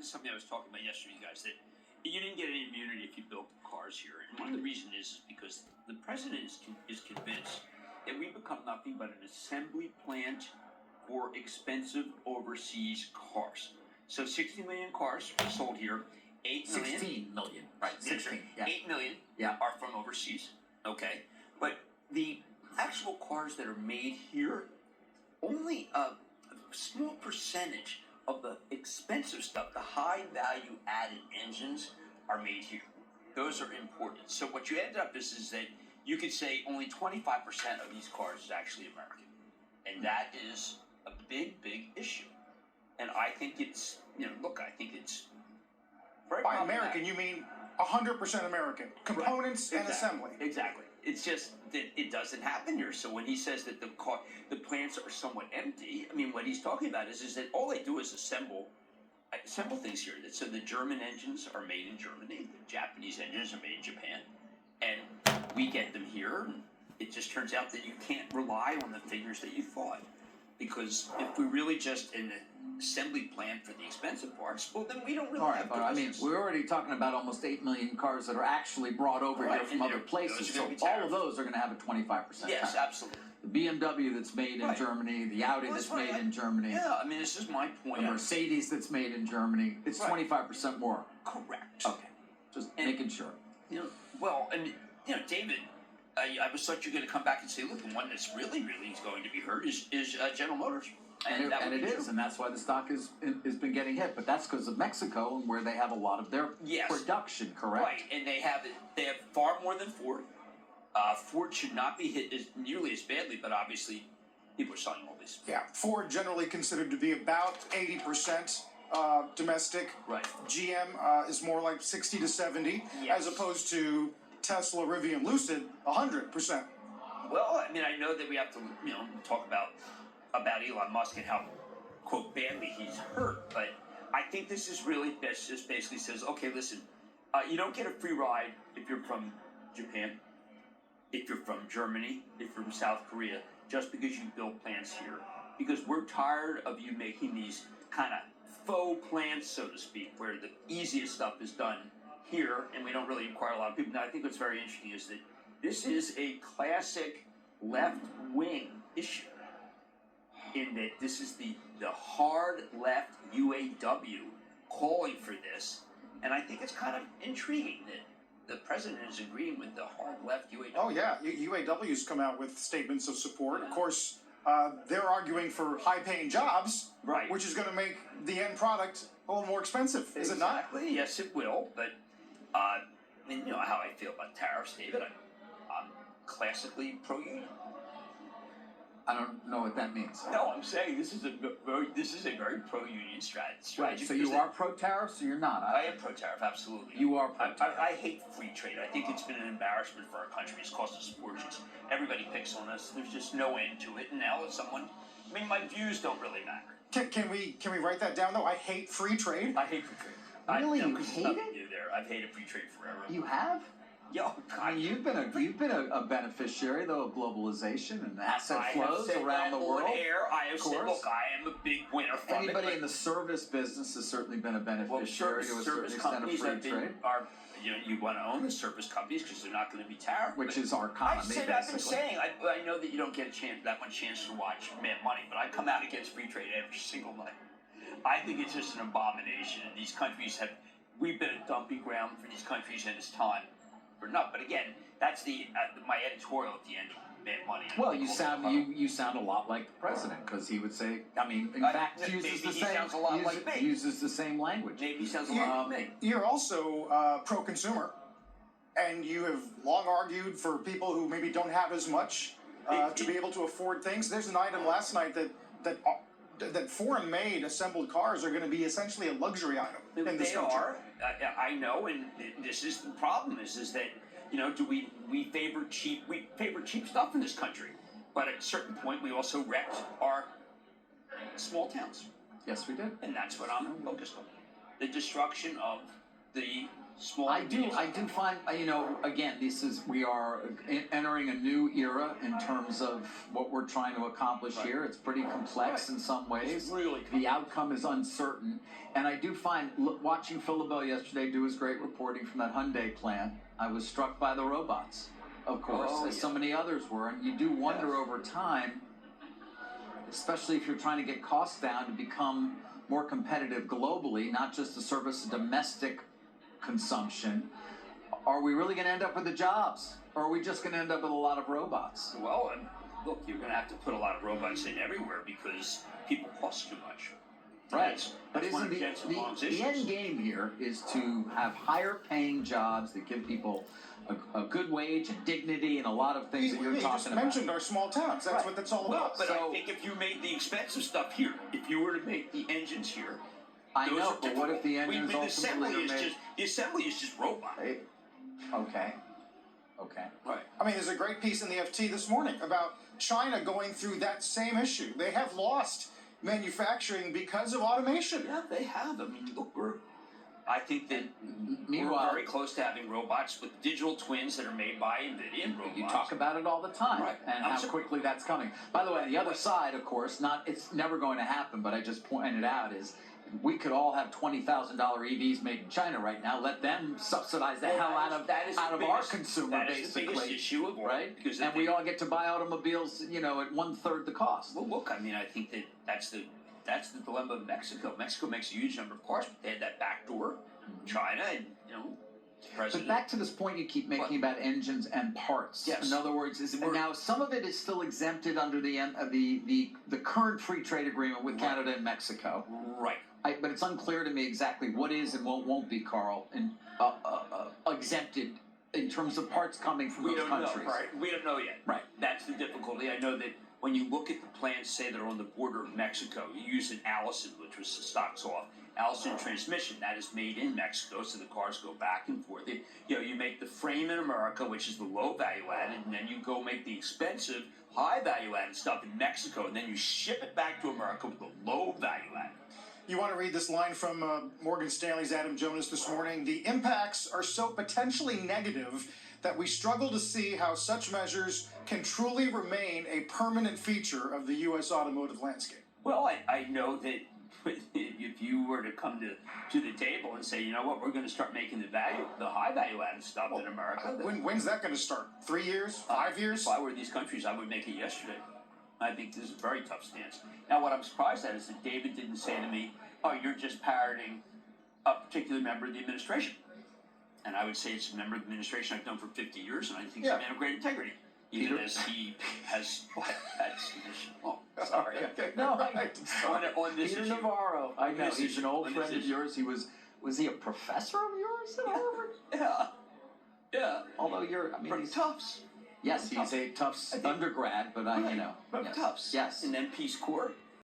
is something I was talking about yesterday, guys, that you didn't get any immunity if you built cars here. And one of the reasons is because the president is convinced that we become nothing but an assembly plant for expensive overseas cars. So 60 million cars are sold here. 8 million. 16 million. Right. 16. Yeah. 8 million are from overseas. Okay. But the actual cars that are made here, only a small percentage of the expensive stuff, the high value added engines, are made here. Those are important. So what you end up is that you could say only 25% of these cars is actually American. And that is a big, big issue. And I think it's, I think it's very By American, you mean 100% American. Components and assembly. Exactly. It's just that it doesn't happen here. So when he says that the plants are somewhat empty, I mean, what he's talking about is that all they do is assemble things here. So the German engines are made in Germany, the Japanese engines are made in Japan, and we get them here. And it just turns out that you can't rely on the figures that you thought, because if we really just in the assembly plant for the expensive parts, well, then we don't really have but I mean, we're already talking about almost 8 million cars that are actually brought over here from other places, so all of those are going to have a 25% tariff. Yes, absolutely. The BMW that's made in Germany, the Audi that's made in Germany. Yeah, I mean, this is my point. The Mercedes that's made in Germany, it's 25% more. Correct. Okay, just making sure. David, I was thought you were going to come back and say, look, the one that's really is going to be hurt is General Motors. And it is, and that's why the stock has been getting hit. But that's because of Mexico and where they have a lot of their production, correct? Right, and they have far more than Ford. Ford should not be hit nearly as badly, but obviously people are selling all these. Yeah, Ford generally considered to be about 80% domestic. Right. GM is more like 60 to 70, as opposed to Tesla, Rivian, Lucid, 100%. Well, I mean, I know that we have to, talk about Elon Musk and how, quote, badly he's hurt, but I think this is really, this just basically says, okay, listen, you don't get a free ride if you're from Japan, if you're from Germany, if you're from South Korea, just because you build plants here. Because we're tired of you making these kind of faux plants, so to speak, where the easiest stuff is done here, and we don't really require a lot of people. Now, I think what's very interesting is that this is a classic left-wing issue, in that this is the hard left UAW calling for this, and I think it's kind of intriguing that the president is agreeing with the hard left UAW. Oh yeah, UAW's come out with statements of support. Of course, they're arguing for high-paying jobs, which is going to make the end product a little more expensive, is it not? Exactly, yes it will, but you know how I feel about tariffs, David. I'm classically pro-union. I don't know what that means. No, I'm saying this is a very pro-union strategy. Right. So you are pro-tariffs, or you're not? I am pro-tariff, absolutely. You are pro-tariff. I hate free trade. I think it's been an embarrassment for our country. It's cost us fortunes. Everybody picks on us. There's just no end to it. And now my views don't really matter. Can we write that down though? I hate free trade. I hate free trade. Really, you hate it? I've hated free trade forever. You have? Yeah, I mean, you've been a beneficiary though of globalization and asset flows around the world. I have said, look, I am a big winner from it. Anybody in the service business has certainly been a beneficiary to a certain extent of free trade. You want to own the service companies because they're not going to be tariffed. Which is our economy, I've been saying, I know that you don't get that much chance to watch Mad Money, but I come out against free trade every single night. I think it's just an abomination. And these countries we've been a dumping ground for these countries, and it's time. But again, that's my editorial at the end of Mad Money. Well, you sound a lot like the president, because he would say, I mean, in fact, uses the same language. Maybe he sounds a lot like me. You're also pro-consumer, and you have long argued for people who maybe don't have as much to be able to afford things. There's an item last night that foreign-made assembled cars are going to be essentially a luxury item in this country. They are. I know, and this is the problem. Is that do we favor cheap stuff in this country, but at a certain point we also wrecked our small towns. Yes, we did, and that's what I'm focused on: the destruction of the small. I do find, again, we are entering a new era in terms of what we're trying to accomplish here. It's pretty complex in some ways. Really the outcome is uncertain. And I do find, watching Phil LaBelle yesterday do his great reporting from that Hyundai plant, I was struck by the robots, of course, as so many others were. And you do wonder over time, especially if you're trying to get costs down to become more competitive globally, not just to service domestic consumption, are we really going to end up with the jobs? Or are we just going to end up with a lot of robots? Well, look, you're going to have to put a lot of robots in everywhere because people cost too much. Right. But isn't the end game here is to have higher paying jobs that give people a good wage and dignity and a lot of things that you're talking about. You just mentioned our small towns. That's what that's all about. But I think if you made the expensive stuff here, if you were to make the engines here, I know, but what if the engines ultimately are made? The assembly is just robot. Okay. Right. I mean, there's a great piece in the FT this morning about China going through that same issue. They have lost manufacturing because of automation. Yeah, they have. I mean, look, I think that meanwhile, we're very close to having robots with digital twins that are made by NVIDIA and robots. You talk about it all the time, and how quickly that's coming. By the way, the other side, of course, it's never going to happen, but I just pointed out is we could all have $20,000 EVs made in China right now. Let them subsidize the hell out of our consumer, basically. That is the biggest issue of all, right? And we all get to buy automobiles, at 1/3 the cost. Well, look, I mean, I think that's the dilemma of Mexico. Mexico makes a huge number of cars, but they had that back door. China, and But back to this point you keep making about engines and parts. Yes. In other words, now some of it is still exempted under the current free trade agreement with Canada and Mexico. Right. But it's unclear to me exactly what is and what won't be, Carl, exempted in terms of parts coming from those countries. Know, right? We don't know yet. Right. That's the difficulty. I know that when you look at the plants, say, that are on the border of Mexico, you use an Allison, which was the stocks off. Allison transmission, that is made in Mexico, so the cars go back and forth. You make the frame in America, which is the low value added, and then you go make the expensive, high value added stuff in Mexico, and then you ship it back to America with the low value added. You want to read this line from Morgan Stanley's Adam Jonas this morning? The impacts are so potentially negative that we struggle to see how such measures can truly remain a permanent feature of the U.S. automotive landscape. Well, I know that if you were to come to the table and say, you know what, we're going to start making the high value added stuff in America. When's that going to start? 3 years? 5 years? If I were these countries, I would make it yesterday. I think this is a very tough stance. Now, what I'm surprised at is that David didn't say to me, oh, you're just parroting a particular member of the administration. And I would say it's a member of the administration I've known for 50 years, and I think he's a man of great integrity. Even as he has, sorry. No, on this Peter issue. Navarro. I know, he's an old friend of yours. Was he a professor of yours at Harvard? Yeah. Although from Tufts. Yes, he's a Tufts undergrad, but Tufts. Yes. And then Peace Corps.